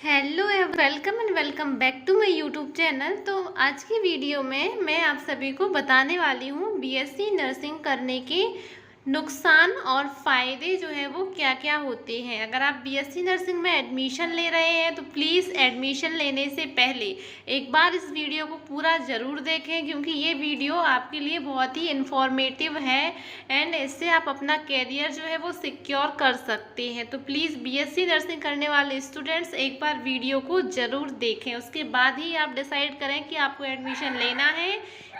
Hello welcome and welcome back to my YouTube channel. तो आज की वीडियो में मैं आप सभी को बताने वाली हूँ बीएससी नर्सिंग करने के नुकसान और फ़ायदे जो है वो क्या क्या होते हैं। अगर आप बीएससी नर्सिंग में एडमिशन ले रहे हैं तो प्लीज़ एडमिशन लेने से पहले एक बार इस वीडियो को पूरा ज़रूर देखें, क्योंकि ये वीडियो आपके लिए बहुत ही इन्फॉर्मेटिव है एंड इससे आप अपना कैरियर जो है वो सिक्योर कर सकते हैं। तो प्लीज़ बीएससी नर्सिंग करने वाले स्टूडेंट्स एक बार वीडियो को ज़रूर देखें, उसके बाद ही आप डिसाइड करें कि आपको एडमिशन लेना है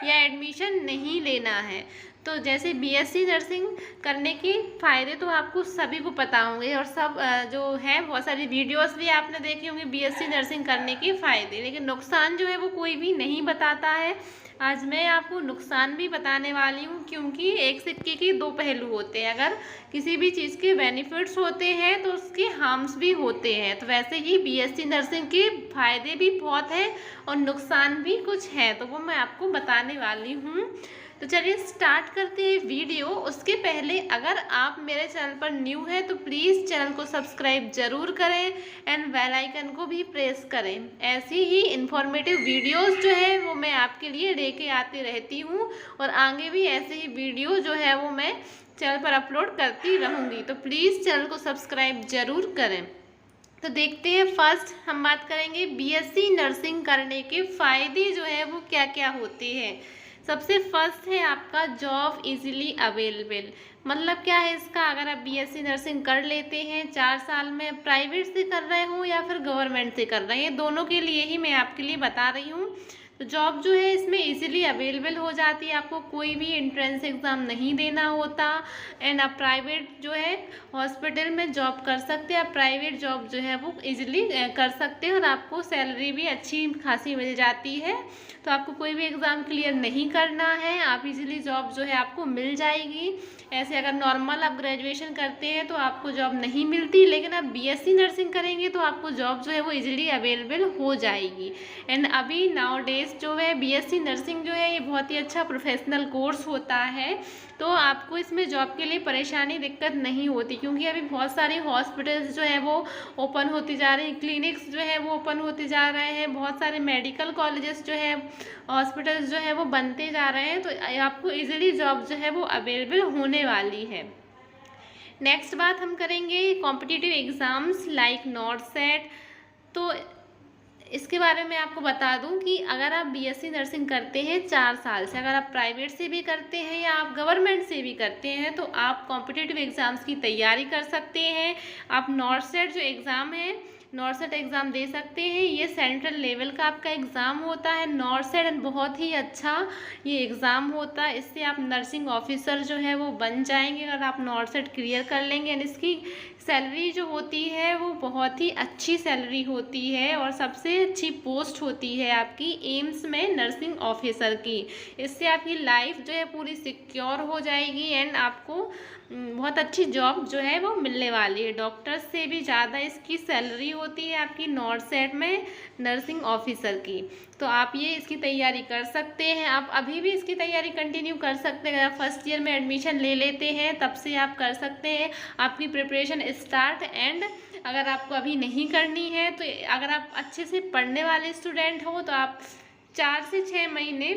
या एडमिशन नहीं लेना है। तो जैसे बीएससी नर्सिंग करने के फ़ायदे तो आपको सभी को पता होंगे और सब जो है बहुत सारी वीडियोस भी आपने देखी होंगी बीएससी नर्सिंग करने के फ़ायदे, लेकिन नुकसान जो है वो कोई भी नहीं बताता है। आज मैं आपको नुकसान भी बताने वाली हूँ, क्योंकि एक सिक्के के दो पहलू होते हैं। अगर किसी भी चीज़ के बेनिफिट्स होते हैं तो उसके हार्म्स भी होते हैं। तो वैसे ही बीएससी नर्सिंग के फ़ायदे भी बहुत हैं और नुकसान भी कुछ हैं, तो वो मैं आपको बताने वाली हूँ। तो चलिए स्टार्ट करते हैं वीडियो। उसके पहले अगर आप मेरे चैनल पर न्यू हैं तो प्लीज़ चैनल को सब्सक्राइब ज़रूर करें एंड बेल आइकन को भी प्रेस करें। ऐसी ही इन्फॉर्मेटिव वीडियोस जो है वो मैं आपके लिए लेके आती रहती हूँ और आगे भी ऐसे ही वीडियो जो है वो मैं चैनल पर अपलोड करती रहूँगी। तो प्लीज़ चैनल को सब्सक्राइब ज़रूर करें। तो देखते हैं, फर्स्ट हम बात करेंगे बीएससी नर्सिंग करने के फ़ायदे जो है वो क्या क्या होते हैं। सबसे फर्स्ट है आपका जॉब इजीली अवेलेबल। मतलब क्या है इसका, अगर आप बीएससी नर्सिंग कर लेते हैं 4 साल में, प्राइवेट से कर रहे हो या फिर गवर्नमेंट से कर रहे हैं, दोनों के लिए ही मैं आपके लिए बता रही हूँ। तो जॉब जो है इसमें इजीली अवेलेबल हो जाती है, आपको कोई भी एंट्रेंस एग्ज़ाम नहीं देना होता एंड आप प्राइवेट जो है हॉस्पिटल में जॉब कर सकते हैं। आप प्राइवेट जॉब जो है वो इजीली कर सकते हैं और आपको सैलरी भी अच्छी खासी मिल जाती है। तो आपको कोई भी एग्ज़ाम क्लियर नहीं करना है, आप इजीली जॉब जो है आपको मिल जाएगी। ऐसे अगर नॉर्मल आप ग्रेजुएशन करते हैं तो आपको जॉब नहीं मिलती, लेकिन आप बीएससी नर्सिंग करेंगे तो आपको जॉब जो है वो इजीली अवेलेबल हो जाएगी। एंड अभी नाउ डेज जो है बीएससी नर्सिंग जो है ये बहुत ही अच्छा प्रोफेशनल कोर्स होता है, तो आपको इसमें जॉब के लिए परेशानी दिक्कत नहीं होती, क्योंकि अभी बहुत सारे हॉस्पिटल्स जो है वो ओपन होती जा रहे हैं, क्लिनिक्स जो है वो ओपन होते जा रहे हैं, बहुत सारे मेडिकल कॉलेजेस जो है हॉस्पिटल्स जो है वो बनते जा रहे हैं। तो आपको इजीली जॉब जो है वो अवेलेबल होने वाली है। नेक्स्ट बात हम करेंगे competitive exams like not set. तो इसके बारे में आपको बता दूं कि अगर आप बीएससी नर्सिंग करते हैं 4 साल से, अगर आप प्राइवेट से भी करते हैं या आप गवर्नमेंट से भी करते हैं, तो आप कॉम्पिटिटिव एग्ज़ाम्स की तैयारी कर सकते हैं। आप नॉट सेट जो एग्ज़ाम है, नॉट सेट एग्ज़ाम दे सकते हैं। ये सेंट्रल लेवल का आपका एग्ज़ाम होता है नॉट सेट, बहुत ही अच्छा ये एग्ज़ाम होता है। इससे आप नर्सिंग ऑफिसर जो है वो बन जाएंगे अगर आप नॉट सेट क्लियर कर लेंगे। एंड इसकी सैलरी जो होती है वो बहुत ही अच्छी सैलरी होती है और सबसे अच्छी पोस्ट होती है आपकी एम्स में नर्सिंग ऑफिसर की। इससे आपकी लाइफ जो है पूरी सिक्योर हो जाएगी एंड आपको बहुत अच्छी जॉब जो है वो मिलने वाली है। डॉक्टर्स से भी ज़्यादा इसकी सैलरी होती है आपकी नॉट सेट में नर्सिंग ऑफिसर की। तो आप ये इसकी तैयारी कर सकते हैं, आप अभी भी इसकी तैयारी कंटिन्यू कर सकते हैं। अगर फर्स्ट ईयर में एडमिशन ले लेते हैं तब से आप कर सकते हैं आपकी प्रिपरेशन स्टार्ट। एंड अगर आपको अभी नहीं करनी है तो अगर आप अच्छे से पढ़ने वाले स्टूडेंट हो तो आप 4 से 6 महीने,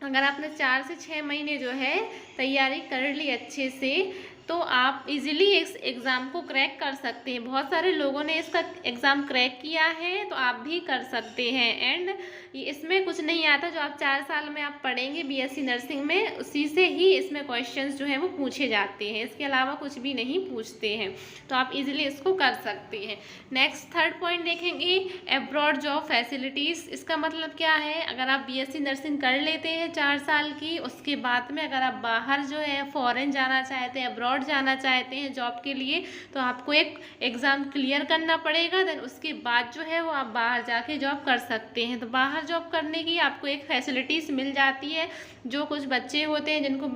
अगर आपने 4 से 6 महीने जो है तैयारी कर ली अच्छे से, तो आप इजीली इस एग्ज़ाम को क्रैक कर सकते हैं। बहुत सारे लोगों ने इसका एग्ज़ाम क्रैक किया है, तो आप भी कर सकते हैं। एंड इसमें कुछ नहीं आता, जो आप 4 साल में आप पढ़ेंगे बीएससी नर्सिंग में उसी से ही इसमें क्वेश्चंस जो हैं वो पूछे जाते हैं, इसके अलावा कुछ भी नहीं पूछते हैं। तो आप इजीली इसको कर सकते हैं। नेक्स्ट थर्ड पॉइंट देखेंगे एब्रॉड जॉब फैसिलिटीज़। इसका मतलब क्या है, अगर आप बीएससी नर्सिंग कर लेते हैं 4 साल की, उसके बाद में अगर आप बाहर जो है फॉरेन जाना चाहते हैं, अब्रॉड जाना चाहते हैं जॉब के लिए, तो आपको एक एग्ज़ाम क्लियर करना पड़ेगा। देन उसके बाद जो है वो आप बाहर जाके जॉब कर सकते हैं। तो बाहर जॉब करने की आपको एक फैसिलिटीज़ मिल जाती है। जो कुछ बच्चे होते हैं जिनको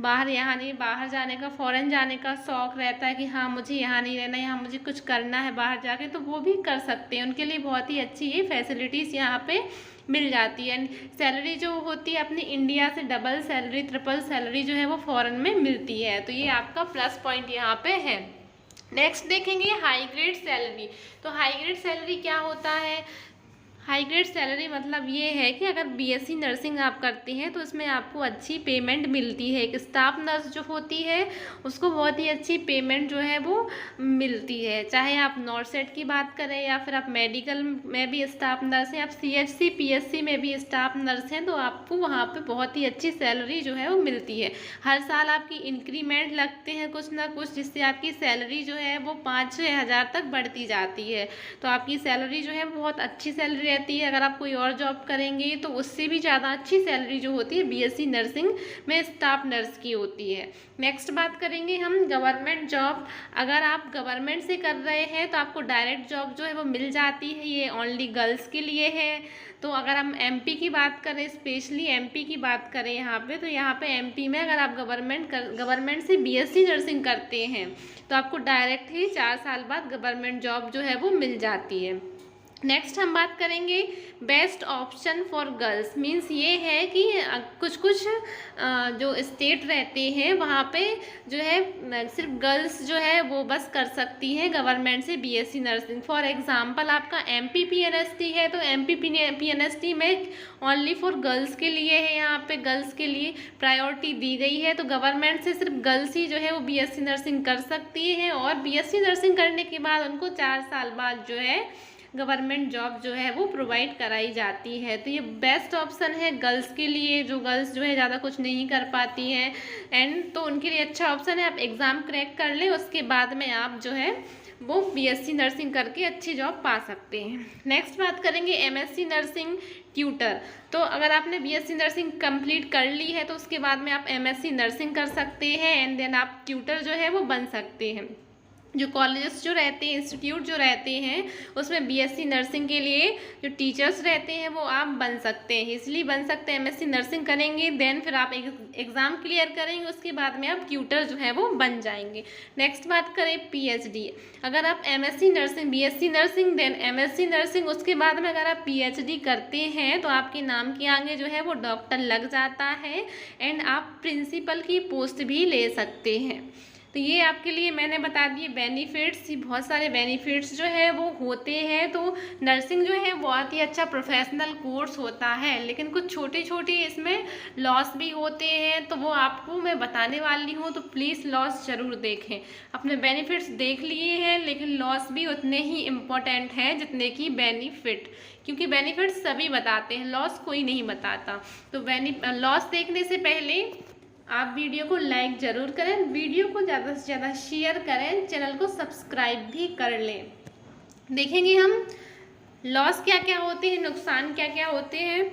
बाहर यहाँ नहीं, बाहर जाने का, फॉरेन जाने का शौक़ रहता है कि हाँ मुझे यहाँ नहीं रहना, यहाँ मुझे कुछ करना है बाहर जाके, तो वो भी कर सकते हैं। उनके लिए बहुत ही अच्छी ये फैसिलिटीज़ यहाँ पे मिल जाती है। एंड सैलरी जो होती है अपनी इंडिया से डबल सैलरी, ट्रिपल सैलरी जो है वो फॉरेन में मिलती है। तो ये आपका प्लस पॉइंट यहाँ पे है। नेक्स्ट देखेंगे हाई ग्रेड सैलरी। तो हाई ग्रेड सैलरी क्या होता है? हाई ग्रेड सैलरी मतलब ये है कि अगर बीएससी नर्सिंग आप करते हैं तो इसमें आपको अच्छी पेमेंट मिलती है। एक स्टाफ नर्स जो होती है उसको बहुत ही अच्छी पेमेंट जो है वो मिलती है। चाहे आप नॉर्सेट की बात करें या फिर आप मेडिकल में भी स्टाफ नर्स हैं, आप सीएचसी पीएससी में भी स्टाफ नर्स हैं, तो आपको वहाँ पे बहुत ही अच्छी सैलरी जो है वो मिलती है। हर साल आपकी इंक्रीमेंट लगते हैं कुछ ना कुछ, जिससे आपकी सैलरी जो है वो 5-6 हज़ार तक बढ़ती जाती है। तो आपकी सैलरी जो है बहुत अच्छी सैलरी रहती है। अगर आप कोई और जॉब करेंगे तो उससे भी ज़्यादा अच्छी सैलरी जो होती है बीएससी नर्सिंग में स्टाफ नर्स की होती है। नेक्स्ट बात करेंगे हम गवर्नमेंट जॉब। अगर आप गवर्नमेंट से कर रहे हैं तो आपको डायरेक्ट जॉब जो है वो मिल जाती है। ये ओनली गर्ल्स के लिए है। तो अगर हम एमपी की बात करें, स्पेशली एमपी की बात करें यहाँ पे, तो यहाँ पे एमपी में अगर आप गवर्नमेंट से बीएससी नर्सिंग करते हैं तो आपको डायरेक्ट ही 4 साल बाद गवर्नमेंट जॉब जो है वो मिल जाती है। नेक्स्ट हम बात करेंगे best option for girls. Means ये है कि कुछ कुछ जो स्टेट रहते हैं वहाँ पे जो है सिर्फ गर्ल्स जो है वो बस कर सकती हैं गवर्नमेंट से बीएससी नर्सिंग। फॉर एग्जांपल आपका एमपी पीएनएसटी है तो एमपी पीएनएसटी में ओनली फॉर गर्ल्स के लिए है। यहाँ पे गर्ल्स के लिए प्रायोरिटी दी गई है। तो गवर्नमेंट से सिर्फ गर्ल्स ही जो है वो बीएससी नर्सिंग कर सकती हैं और बीएससी नर्सिंग करने के बाद उनको 4 साल बाद जो है गवर्नमेंट जॉब जो है वो प्रोवाइड कराई जाती है। तो ये बेस्ट ऑप्शन है गर्ल्स के लिए, जो गर्ल्स जो है ज़्यादा कुछ नहीं कर पाती हैं एंड तो उनके लिए अच्छा ऑप्शन है। आप एग्ज़ाम क्रैक कर लें, उसके बाद में आप जो है वो बीएससी नर्सिंग करके अच्छी जॉब पा सकते हैं। नेक्स्ट बात करेंगे एमएससी नर्सिंग ट्यूटर। तो अगर आपने बीएससी नर्सिंग कंप्लीट कर ली है तो उसके बाद में आप एमएससी नर्सिंग कर सकते हैं एंड देन आप ट्यूटर जो है वो बन सकते हैं। जो कॉलेजेस जो रहते हैं, इंस्टीट्यूट जो रहते हैं, उसमें बीएससी नर्सिंग के लिए जो टीचर्स रहते हैं वो आप बन सकते हैं। इसलिए बन सकते हैं, एमएससी नर्सिंग करेंगे देन फिर आप एग्ज़ाम क्लियर करेंगे, उसके बाद में आप ट्यूटर जो है वो बन जाएंगे। नेक्स्ट बात करें पीएचडी। अगर आप MSc nursing, BSc nursing then MSc nursing, उसके बाद में अगर आप पीएचडी करते हैं तो आपके नाम के आगे जो है वो डॉक्टर लग जाता है एंड आप प्रिंसिपल की पोस्ट भी ले सकते हैं। तो ये आपके लिए मैंने बता दिए बेनिफिट्स। बहुत सारे बेनिफिट्स जो है वो होते हैं। तो नर्सिंग जो है बहुत ही अच्छा प्रोफेशनल कोर्स होता है, लेकिन कुछ छोटे छोटे इसमें लॉस भी होते हैं, तो वो आपको मैं बताने वाली हूँ। तो प्लीज़ लॉस ज़रूर देखें। अपने बेनिफिट्स देख लिए हैं लेकिन लॉस भी उतने ही इम्पोर्टेंट हैं जितने कि बेनिफिट, क्योंकि बेनिफिट्स सभी बताते हैं, लॉस कोई नहीं बताता। तो लॉस देखने से पहले आप वीडियो को लाइक ज़रूर करें, वीडियो को ज़्यादा से ज़्यादा शेयर करें, चैनल को सब्सक्राइब भी कर लें। देखेंगे हम लॉस क्या क्या होते हैं, नुकसान क्या क्या होते हैं।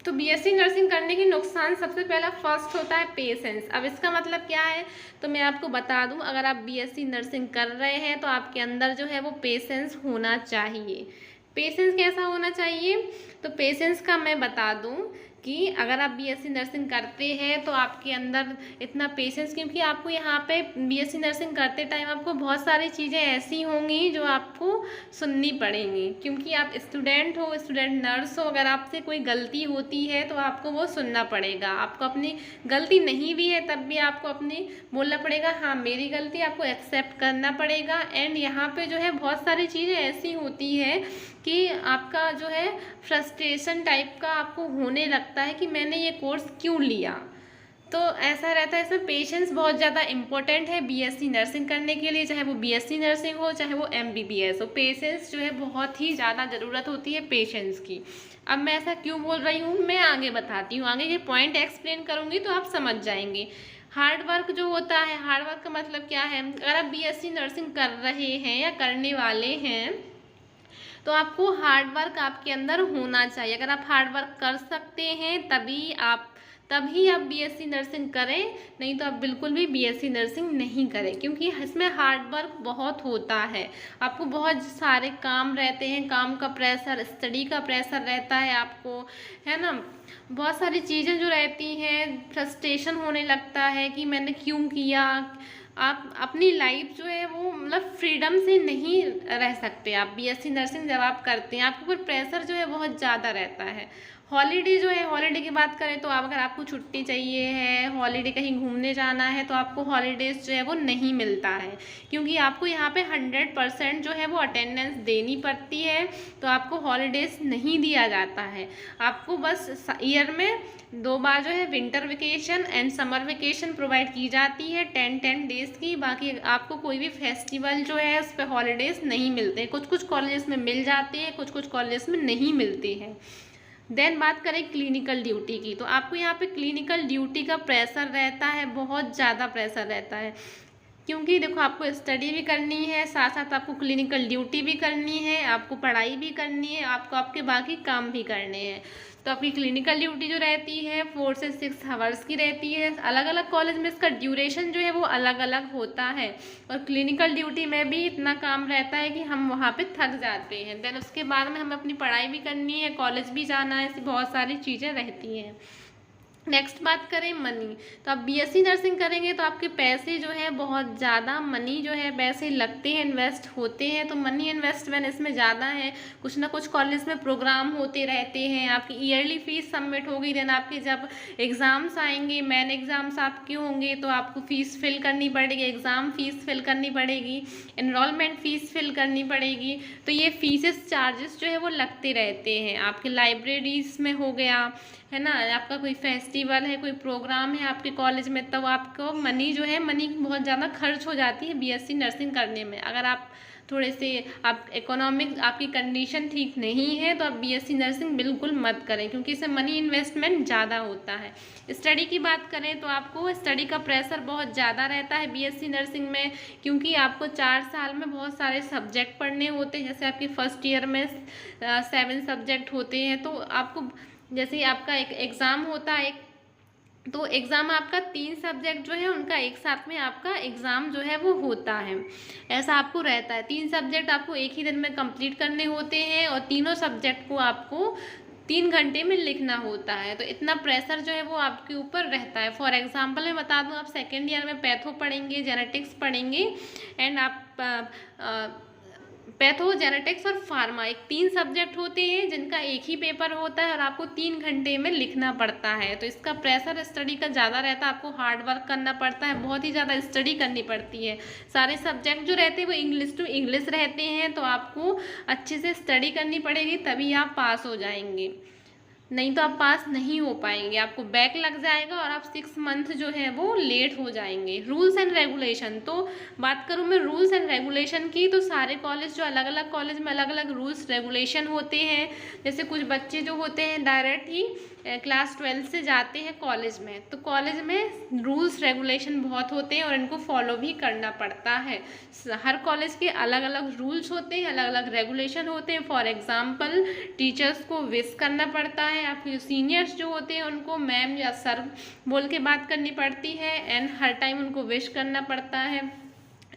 तो बीएससी नर्सिंग करने के नुकसान सबसे पहला फर्स्ट होता है पेशेंस। अब इसका मतलब क्या है तो मैं आपको बता दूं, अगर आप बीएससी नर्सिंग कर रहे हैं तो आपके अंदर जो है वो पेशेंस होना चाहिए। पेशेंस कैसा होना चाहिए तो पेशेंस का मैं बता दूं कि अगर आप बीएससी नर्सिंग करते हैं तो आपके अंदर इतना पेशेंस, क्योंकि आपको यहाँ पे बीएससी नर्सिंग करते टाइम आपको बहुत सारी चीज़ें ऐसी होंगी जो आपको सुननी पड़ेंगी, क्योंकि आप स्टूडेंट हो, स्टूडेंट नर्स हो। अगर आपसे कोई गलती होती है तो आपको वो सुनना पड़ेगा। आपको अपनी गलती नहीं भी है तब भी आपको अपनी बोलना पड़ेगा, हाँ मेरी गलती, आपको एक्सेप्ट करना पड़ेगा। एंड यहाँ पे जो है बहुत सारी चीज़ें ऐसी होती है कि आपका जो है फ्रस्ट्रेशन टाइप का आपको होने लगता है कि मैंने ये कोर्स क्यों लिया। तो ऐसा रहता है। इसमें पेशेंस बहुत ज़्यादा इम्पोर्टेंट है बीएससी नर्सिंग करने के लिए, चाहे वो बीएससी नर्सिंग हो चाहे वो एमबीबीएस हो। पेशेंस जो है बहुत ही ज़्यादा ज़रूरत होती है पेशेंस की। अब मैं ऐसा क्यों बोल रही हूँ मैं आगे बताती हूँ, आगे के पॉइंट एक्सप्लेन करूँगी तो आप समझ जाएंगे। हार्ड वर्क जो होता है, हार्ड वर्क का मतलब क्या है, अगर आप बीएससी नर्सिंग कर रहे हैं या करने वाले हैं तो आपको हार्ड वर्क आपके अंदर होना चाहिए। अगर आप हार्ड वर्क कर सकते हैं तभी आप बीएससी नर्सिंग करें, नहीं तो आप बिल्कुल भी बीएससी नर्सिंग नहीं करें, क्योंकि इसमें हार्ड वर्क बहुत होता है। आपको बहुत सारे काम रहते हैं, काम का प्रेशर, स्टडी का प्रेशर रहता है आपको, है ना। बहुत सारी चीज़ें जो रहती हैं, फ्रस्ट्रेशन होने लगता है कि मैंने क्यों किया। आप अपनी लाइफ जो है वो मतलब फ्रीडम से नहीं रह सकते। आप बीएससी नर्सिंग जब आप करते हैं आपके ऊपर प्रेशर जो है बहुत ज़्यादा रहता है। हॉलीडे जो है, हॉलीडे की बात करें तो आप अगर आपको छुट्टी चाहिए है, हॉलीडे कहीं घूमने जाना है, तो आपको हॉलीडेज जो है वो नहीं मिलता है, क्योंकि आपको यहाँ पे 100% जो है वो अटेंडेंस देनी पड़ती है। तो आपको हॉलीडेज नहीं दिया जाता है। आपको बस ईयर में 2 बार जो है winter vacation and summer vacation provide की जाती है 10 डेज़ की। बाकी आपको कोई भी फेस्टिवल जो है उस पर हॉलीडेज नहीं मिलते। कुछ कुछ कॉलेजेस में मिल जाते हैं, कुछ कुछ कॉलेजेस में नहीं मिलते हैं। देन बात करें क्लिनिकल ड्यूटी की, तो आपको यहाँ पे क्लिनिकल ड्यूटी का प्रेशर रहता है, बहुत ज़्यादा प्रेशर रहता है, क्योंकि देखो आपको स्टडी भी करनी है, साथ साथ आपको क्लिनिकल ड्यूटी भी करनी है, आपको पढ़ाई भी करनी है, आपको आपके बाकी काम भी करने हैं। तो आपकी क्लिनिकल ड्यूटी जो रहती है 4 से 6 आवर्स की रहती है। अलग अलग कॉलेज में इसका ड्यूरेशन जो है वो अलग अलग होता है, और क्लिनिकल ड्यूटी में भी इतना काम रहता है कि हम वहाँ पे थक जाते हैं। देन उसके बाद में हमें अपनी पढ़ाई भी करनी है, कॉलेज भी जाना है, ऐसी बहुत सारी चीज़ें रहती हैं। नेक्स्ट बात करें मनी, तो आप बीएससी नर्सिंग करेंगे तो आपके पैसे जो है बहुत ज़्यादा मनी जो है पैसे लगते हैं, इन्वेस्ट होते हैं। तो मनी इन्वेस्टमेंट इसमें ज़्यादा है। कुछ ना कुछ कॉलेज में प्रोग्राम होते रहते हैं, आपकी ईयरली फीस सबमिट होगी। देन आपके जब एग्ज़ाम्स आएंगे, मेन एग्ज़ाम्स आपके होंगे, तो आपको फ़ीस फिल करनी पड़ेगी, एग्ज़ाम फ़ीस फिल करनी पड़ेगी, एनरोलमेंट फ़ीस फिल करनी पड़ेगी। तो ये फीसेस चार्जेस जो है वो लगते रहते हैं। आपके लाइब्रेरीज में हो गया है ना, आपका कोई फेस्टिवल है, कोई प्रोग्राम है आपके कॉलेज में, तब आपको मनी जो है मनी बहुत ज़्यादा खर्च हो जाती है बीएससी नर्सिंग करने में। अगर आप थोड़े से आप इकोनॉमिक आपकी कंडीशन ठीक नहीं है तो आप बीएससी नर्सिंग बिल्कुल मत करें, क्योंकि इसमें मनी इन्वेस्टमेंट ज़्यादा होता है। स्टडी की बात करें तो आपको स्टडी का प्रेशर बहुत ज़्यादा रहता है बीएससी नर्सिंग में, क्योंकि आपको 4 साल में बहुत सारे सब्जेक्ट पढ़ने होते हैं। जैसे आपके फर्स्ट ईयर में 7 सब्जेक्ट होते हैं, तो आपको जैसे आपका एक एग्ज़ाम होता है, तो एग्ज़ाम आपका 3 सब्जेक्ट जो है उनका एक साथ में आपका एग्ज़ाम जो है वो होता है। ऐसा आपको रहता है, 3 सब्जेक्ट आपको एक ही दिन में कंप्लीट करने होते हैं, और तीनों सब्जेक्ट को आपको 3 घंटे में लिखना होता है। तो इतना प्रेशर जो है वो आपके ऊपर रहता है। फॉर एग्जांपल मैं बता दूं, आप सेकेंड ईयर में पैथो पढ़ेंगे, जेनेटिक्स पढ़ेंगे, एंड आप पैथो, जेनेटिक्स और फार्मा, एक 3 सब्जेक्ट होते हैं जिनका एक ही पेपर होता है और आपको 3 घंटे में लिखना पड़ता है। तो इसका प्रेशर स्टडी का ज़्यादा रहता है, आपको हार्ड वर्क करना पड़ता है, बहुत ही ज़्यादा स्टडी करनी पड़ती है। सारे सब्जेक्ट जो रहते हैं वो इंग्लिश टू इंग्लिश रहते हैं, तो आपको अच्छे से स्टडी करनी पड़ेगी, तभी आप पास हो जाएंगे, नहीं तो आप पास नहीं हो पाएंगे, आपको बैक लग जाएगा और आप 6 मंथ जो है वो लेट हो जाएंगे। रूल्स एंड रेगुलेशन, तो बात करूँ मैं रूल्स एंड रेगुलेशन की, तो सारे कॉलेज जो अलग अलग कॉलेज में अलग अलग रूल्स रेगुलेशन होते हैं। जैसे कुछ बच्चे जो होते हैं डायरेक्ट ही क्लास 12 से जाते हैं कॉलेज में, तो कॉलेज में रूल्स रेगुलेशन बहुत होते हैं और इनको फॉलो भी करना पड़ता है। हर कॉलेज के अलग अलग रूल्स होते हैं, अलग अलग रेगुलेशन होते हैं। फॉर एग्जांपल टीचर्स को विश करना पड़ता है, या फिर सीनियर्स जो होते हैं उनको मैम या सर बोल के बात करनी पड़ती है, एंड हर टाइम उनको विश करना पड़ता है,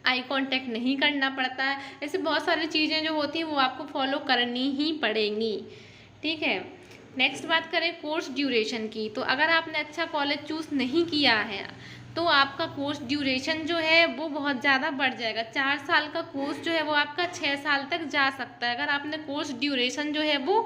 आई कांटेक्ट नहीं करना पड़ता है। ऐसे बहुत सारी चीज़ें जो होती हैं वो आपको फॉलो करनी ही पड़ेंगी, ठीक है। नेक्स्ट बात करें कोर्स ड्यूरेशन की, तो अगर आपने अच्छा कॉलेज चूज़ नहीं किया है तो आपका कोर्स ड्यूरेशन जो है वो बहुत ज़्यादा बढ़ जाएगा। 4 साल का कोर्स जो है वो आपका 6 साल तक जा सकता है, अगर आपने कोर्स ड्यूरेशन जो है वो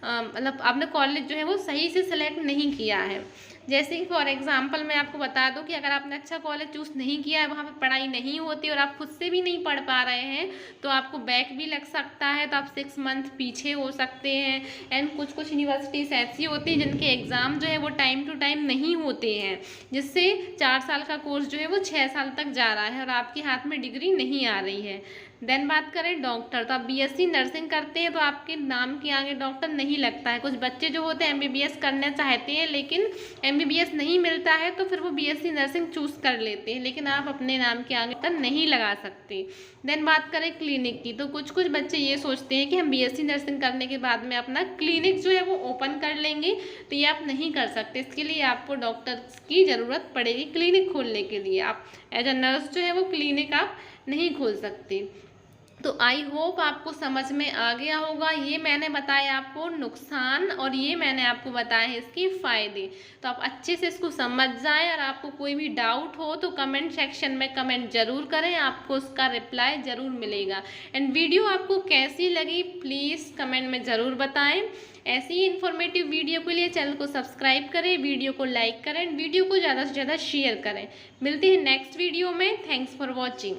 मतलब आपने कॉलेज जो है वो सही से सिलेक्ट नहीं किया है। जैसे कि फॉर एग्जांपल मैं आपको बता दूं कि अगर आपने अच्छा कॉलेज चूज़ नहीं किया है, वहाँ पे पढ़ाई नहीं होती और आप खुद से भी नहीं पढ़ पा रहे हैं, तो आपको बैक भी लग सकता है, तो आप 6 मंथ पीछे हो सकते हैं। एंड कुछ कुछ यूनिवर्सिटीज़ ऐसी होती हैं जिनके एग्ज़ाम जो है वो टाइम टू टाइम नहीं होते हैं, जिससे 4 साल का कोर्स जो है वो 6 साल तक जा रहा है और आपके हाथ में डिग्री नहीं आ रही है। देन बात करें डॉक्टर, तो आप बीएससी नर्सिंग करते हैं तो आपके नाम के आगे डॉक्टर नहीं लगता है। कुछ बच्चे जो होते हैं एमबीबीएस करना चाहते हैं, लेकिन एमबीबीएस नहीं मिलता है तो फिर वो बीएससी नर्सिंग चूज़ कर लेते हैं, लेकिन आप अपने नाम के आगे तक नहीं लगा सकते। देन बात करें क्लिनिक की, तो कुछ कुछ बच्चे ये सोचते हैं कि हम बीएससी नर्सिंग करने के बाद में अपना क्लिनिक जो है वो ओपन कर लेंगे, तो ये आप नहीं कर सकते। इसके लिए आपको डॉक्टर्स की ज़रूरत पड़ेगी क्लिनिक खोलने के लिए। आप एज अ नर्स जो है वो क्लिनिक आप नहीं खोल सकते। तो आई होप आपको समझ में आ गया होगा। ये मैंने बताया आपको नुकसान और ये मैंने आपको बताया है इसके फ़ायदे। तो आप अच्छे से इसको समझ जाएं। और आपको कोई भी डाउट हो तो कमेंट सेक्शन में कमेंट ज़रूर करें, आपको उसका रिप्लाई ज़रूर मिलेगा। एंड वीडियो आपको कैसी लगी प्लीज़ कमेंट में ज़रूर बताएं। ऐसी ही इन्फॉर्मेटिव वीडियो के लिए चैनल को सब्सक्राइब करें, वीडियो को लाइक करें, वीडियो को ज़्यादा से ज़्यादा शेयर करें। मिलती है नेक्स्ट वीडियो में। Thanks for watching.